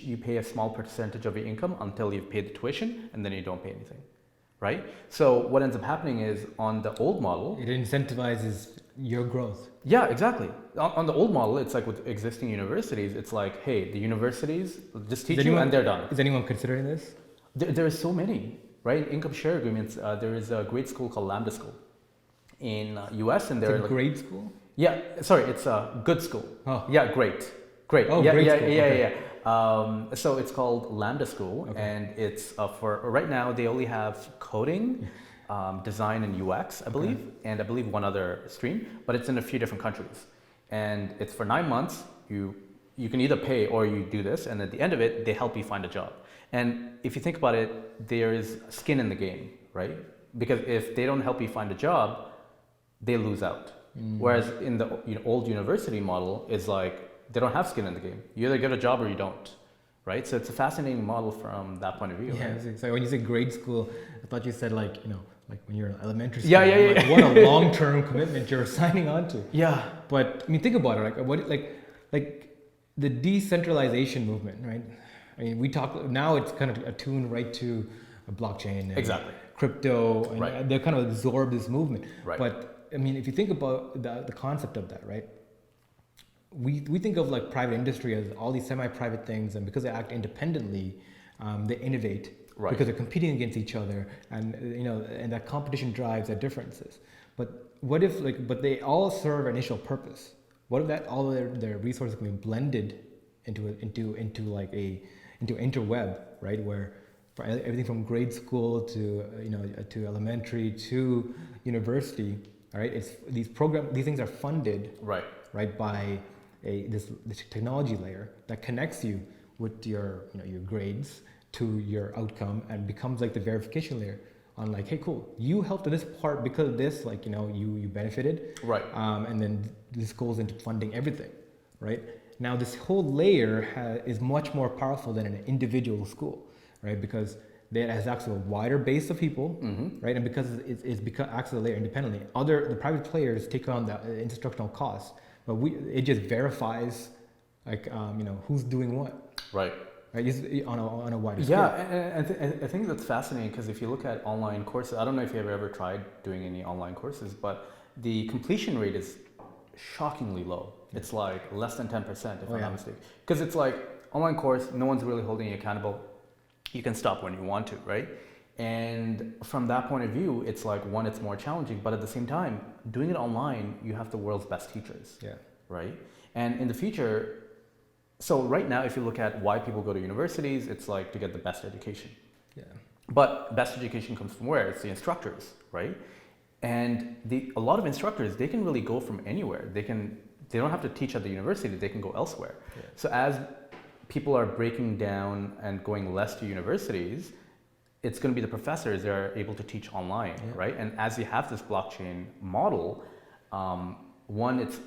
you pay a small percentage of your income until you've paid the tuition, and then you don't pay anything, right? So what ends up happening is on the old model,
it incentivizes your growth.
Yeah, exactly. On the old model, it's like with existing universities, it's like, hey, the universities just teach you and they're done.
Is anyone considering this?
There are so many, right? Income share agreements. There is a great school called Lambda School in US, and they're
like grade school.
Yeah, sorry, it's a good school.
Oh.
Yeah, great.
Oh,
yeah,
great
yeah,
school.
yeah,
Okay.
yeah. So it's called Lambda School, and it's for right now they only have coding, design and UX, I believe, and I believe one other stream, but it's in a few different countries, and it's for 9 months. You can either pay or you do this, and at the end of it, they help you find a job. And if you think about it, there is skin in the game, right? because if they don't help you find a job, they lose out. Whereas in the old university model, it's like they don't have skin in the game. You either get a job or you don't, right? So it's a fascinating model from that point of view.
Yeah,
right?
so when you say grade school, I thought you said like when you're in elementary school.
Yeah.
Like, what a long-term commitment you're signing on to.
Yeah.
But I mean, think about it. Like the decentralization movement, right? I mean, we talk now. It's kind of attuned right to a blockchain and
Exactly.
crypto, and
Right.
they kind of absorb this movement.
Right.
But I mean, if you think about the concept of that, right? We think of like private industry as all these semi-private things, and because they act independently, they innovate.
Right.
Because they're competing against each other, and and that competition drives their differences. But what if but they all serve an initial purpose? What if that all their resources can be blended into interweb, right? Where for everything from grade school to elementary to university, all right? It's these things are funded right by this technology layer that connects you with your grades to your outcome, and becomes like the verification layer on like, hey, cool, you helped in this part because of this, you benefited,
Right.
And then this goes into funding everything, right? Now this whole layer is much more powerful than an individual school, right? Because it has access to a wider base of people, right? And because it's access to the layer independently, the private players take on the instructional costs, but it just verifies who's doing what.
Right.
Right, on a wider scale.
Yeah, and I think that's fascinating, because if you look at online courses, I don't know if you've ever tried doing any online courses, but the completion rate is shockingly low. It's like less than 10%, if I'm not mistaken. Because it's like online course, no one's really holding you accountable. You can stop when you want to, right? And from that point of view, it's like, one, it's more challenging, but at the same time, doing it online, you have the world's best teachers, right? And in the future, so right now, if you look at why people go to universities, it's like to get the best education.
Yeah.
But best education comes from where? It's the instructors, right? And a lot of instructors, they can really go from anywhere. They don't have to teach at the university, they can go elsewhere. Yeah. So as people are breaking down and going less to universities, it's going to be the professors that are able to teach online, right? And as you have this blockchain model, one, it's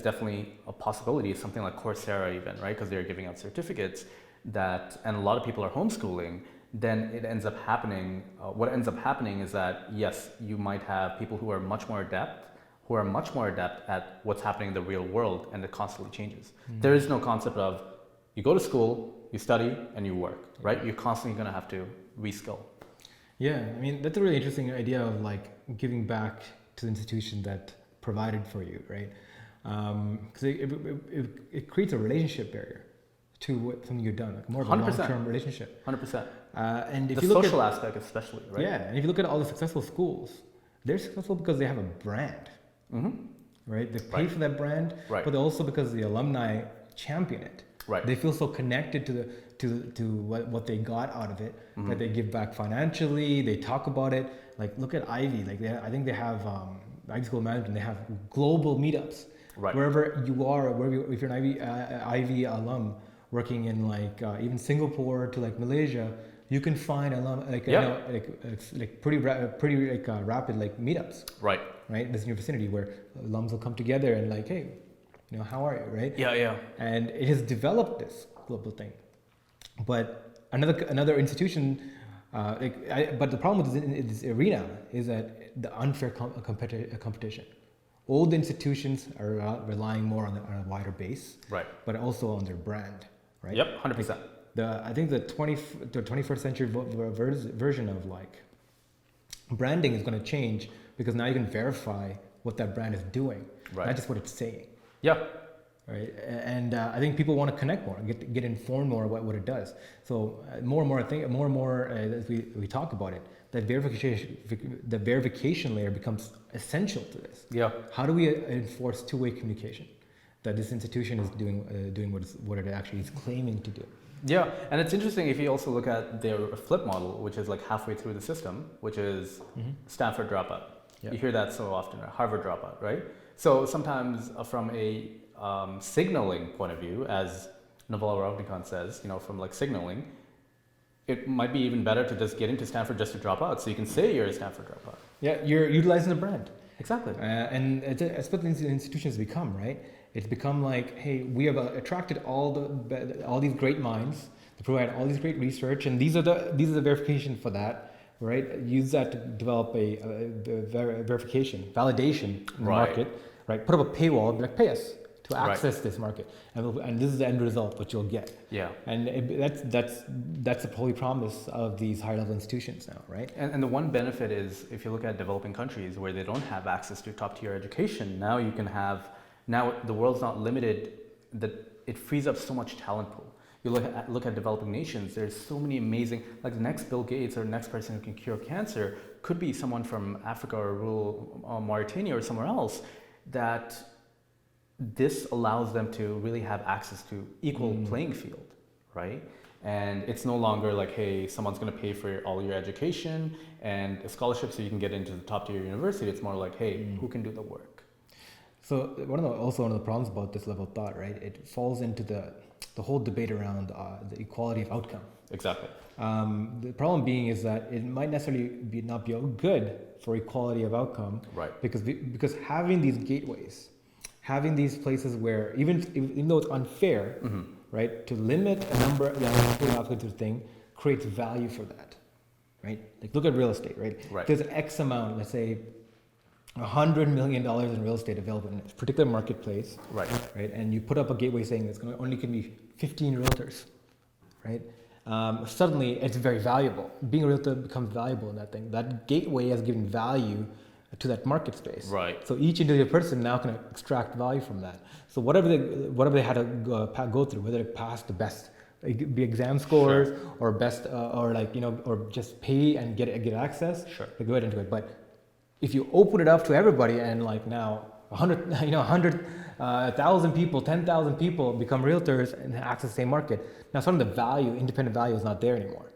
definitely a possibility. It's something like Coursera even, right? Because they're giving out certificates and a lot of people are homeschooling. Then it ends up happening, what ends up happening is that, yes, you might have people who are much more adept at what's happening in the real world, and it constantly changes. There is no concept of you go to school, you study, and you work, right? You're constantly going to have to reskill. Yeah,
I mean, that's a really interesting idea of like giving back to the institution that provided for you, right? Because it creates a relationship barrier to something you've done, like more of a
100%.
long-term relationship.
100%.
And if
the
you look
social aspect especially, right?
Yeah, and if you look at all the successful schools, they're successful because they have a brand, right? They pay for that brand, but also because the alumni champion it.
Right.
They feel so connected to what they got out of it, that they give back financially. They talk about it. Like, look at Ivy. Like, I think they have Ivy School of Management. They have global meetups. Right. Wherever you are, if you're an Ivy alum working in like even Singapore to like Malaysia, you can find alum pretty rapid like meetups. Right. Right. This in your vicinity where alums will come together and like, hey, how are you, right? Yeah. And it has developed this global thing. But another institution, but the problem with this arena is that the unfair competition. Old institutions are relying more on a wider base, right? But also on their brand, right? Yep, 100%. I think the 21st century version of like branding is going to change, because now you can verify what that brand is doing, not just what it's saying. Yeah. Right. And I think people want to connect more, get informed more about what it does. So more and more as we talk about it, the verification layer becomes essential to this. Yeah. How do we enforce two-way communication that this institution is doing what it actually is claiming to do? Yeah, and it's interesting if you also look at their flip model, which is like halfway through the system, which is Stanford Dropout. Yeah. You hear that so often, Harvard Dropout, right? So sometimes from a signaling point of view, as Naval Ravikant says, from like signaling,
it might be even better to just get into Stanford just to drop out, so you can say you're a Stanford dropout.
Yeah, you're utilizing the brand.
Exactly.
And it's what the institutions become, right? It's become like, hey, we have attracted all these great minds to provide all these great research, and these are the verification for that, right? Use that to develop a verification, validation in the market, right? Put up a paywall, be like, pay us to access this market, and this is the end result, what you'll get.
Yeah.
And that's the holy promise of these higher level institutions now, right?
And the one benefit is, if you look at developing countries where they don't have access to top tier education, now you can have, now the world's not limited, that it frees up so much talent pool. You look at developing nations, there's so many amazing, like the next Bill Gates or the next person who can cure cancer could be someone from Africa or rural Mauritania or somewhere else, that this allows them to really have access to equal playing field, right? And it's no longer like, hey, someone's going to pay for all your education and a scholarship so you can get into the top tier university. It's more like, hey, who can do the work?
So one of the problems about this level of thought, right? It falls into the whole debate around the equality of outcome.
Exactly.
The problem being is that it might necessarily not be good for equality of outcome,
right?
Because having these gateways, having these places where even though it's unfair, right, to limit a number to the thing creates value for that, right? Like look at real estate, right? There's X amount, let's say $100 million in real estate available in a particular marketplace, right? And you put up a gateway saying it's only can be 15 realtors, right? Suddenly it's very valuable. Being a realtor becomes valuable in that thing. That gateway has given value to that market space.
Right.
So each individual person now can extract value from that. So whatever they had to go through, whether it passed the best, be exam scores or best or just pay and get access, they go ahead and do it. But if you open it up to everybody and like now 1,000 people, 10,000 people become realtors and access the same market, now some of the value, independent value is not there anymore.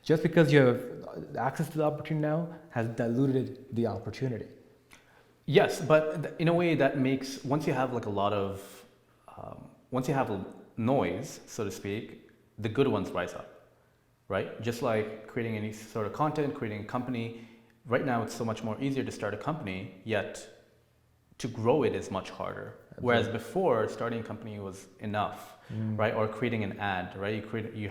Just because you have access to the opportunity now has diluted the opportunity.
Yes, but in a way that makes, once you have like a lot of, once you have noise, so to speak, the good ones rise up, right? Just like creating any sort of content, creating a company. Right now it's so much more easier to start a company, yet to grow it is much harder. Absolutely. Whereas before, starting a company was enough, right? Or creating an ad, right? You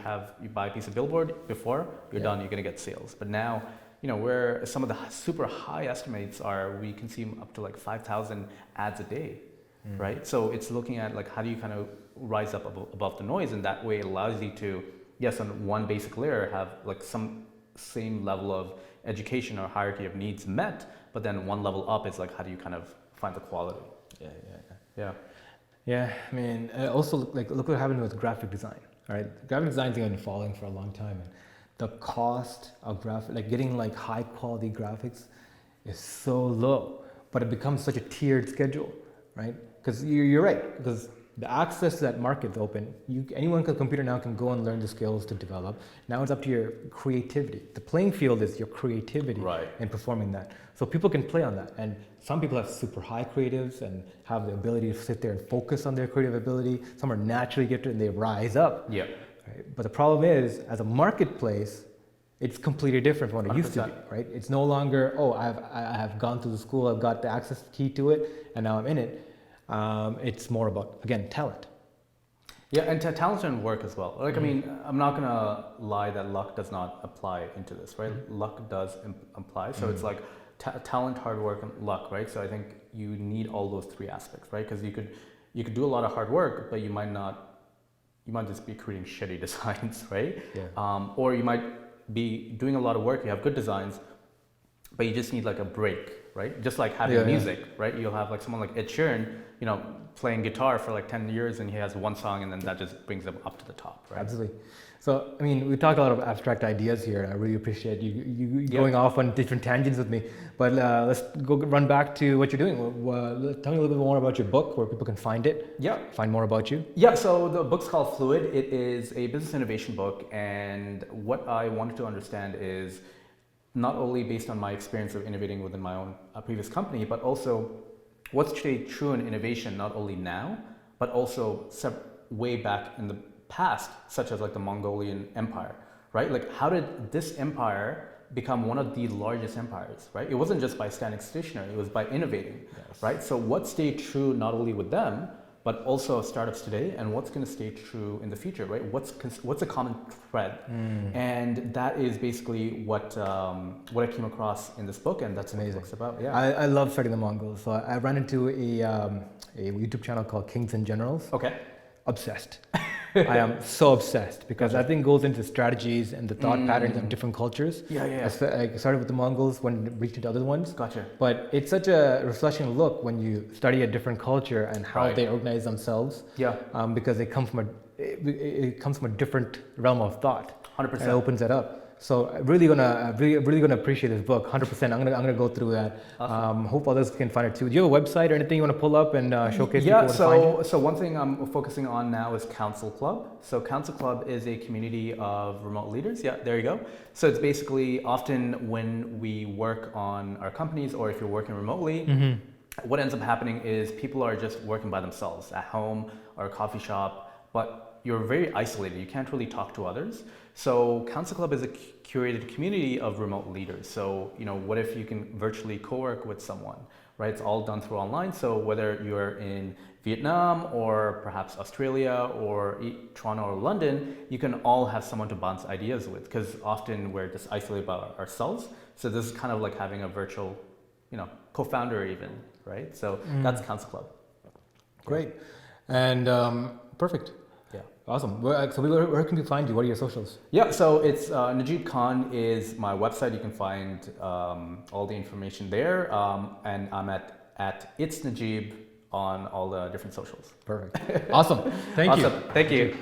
buy a piece of billboard before, you're done, you're gonna get sales. But now, where some of the super high estimates are, we consume up to like 5,000 ads a day, right? So it's looking at like, how do you kind of rise up above the noise? And that way it allows you to, yes, on one basic layer, have like some same level of education or hierarchy of needs met, but then one level up is like, how do you kind of find the quality?
Yeah, I mean, also look what happened with graphic design. All right, graphic design thing has been falling for a long time, and the cost of getting like high quality graphics is so low, but it becomes such a tiered schedule, right? Because you're right, because the access to that market is open. Anyone with a computer now can go and learn the skills to develop. Now it's up to your creativity. The playing field is your creativity in performing that. So people can play on that. And some people have super high creatives and have the ability to sit there and focus on their creative ability. Some are naturally gifted and they rise up.
Yeah.
Right? But the problem is, as a marketplace, it's completely different from what it used to be, right? It's no longer, I have gone through the school, I've got the access key to it, and now I'm in it. It's more about, again, talent.
Yeah, and talent and work as well. Like, I mean, I'm not gonna lie that luck does not apply into this, right? Luck does apply. So it's like talent, hard work, and luck, right? So I think you need all those three aspects, right? Because you could do a lot of hard work, but you might just be creating shitty designs, right? Yeah. Or you might be doing a lot of work, you have good designs, but you just need like a break, right? Just like having music, right? You'll have like someone like Ed Sheeran, playing guitar for like 10 years and he has one song and then that just brings them up to the top, right?
Absolutely. So, I mean, we talked a lot of abstract ideas here, and I really appreciate you going off on different tangents with me. But let's run back to what you're doing. Tell me a little bit more about your book, where people can find it.
Yeah.
Find more about you.
Yeah, so the book's called Fluid. It is a business innovation book, and what I wanted to understand is not only based on my experience of innovating within my own previous company, but also what's true in innovation, not only now, but also way back in the past, such as like the Mongolian Empire, right? Like how did this empire become one of the largest empires, right? It wasn't just by standing stationary, it was by innovating, right? So what stayed true not only with them, but also startups today, and what's going to stay true in the future, right? What's a common thread? And that is basically what I came across in this book, and that's
amazing.
what the book's about. Yeah,
I love studying the Mongols. So I ran into a YouTube channel called Kings and Generals.
Okay.
Obsessed. I am so obsessed because I think it goes into strategies and the thought patterns of different cultures.
Yeah.
I started with the Mongols, when reached into other ones.
Gotcha.
But it's such a refreshing look when you study a different culture and how they organize themselves.
Yeah.
Because it comes from a different realm of thought.
100%.
And it opens it up. So really gonna appreciate this book. 100%. I'm gonna go through that.
Awesome.
Hope others can find it too. Do you have a website or anything you want to pull up and showcase people where to find it?
So one thing I'm focusing on now is Council.Club. So Council.Club is a community of remote leaders. Yeah, there you go. So it's basically often when we work on our companies, or if you're working remotely, what ends up happening is people are just working by themselves at home or a coffee shop, but you're very isolated. You can't really talk to others. So Council.Club is a curated community of remote leaders. So, what if you can virtually co-work with someone, right? It's all done through online. So whether you're in Vietnam or perhaps Australia or Toronto or London, you can all have someone to bounce ideas with, because often we're just isolated by ourselves. So this is kind of like having a virtual, co-founder even, right? So that's Council.Club.
Great. And perfect.
Yeah.
Awesome. Where can we find you? What are your socials?
Yeah, so it's Najeeb Khan is my website. You can find all the information there. And I'm at It's Najeeb on all the different socials.
Perfect. Awesome. Thank you.
Awesome. Thank you.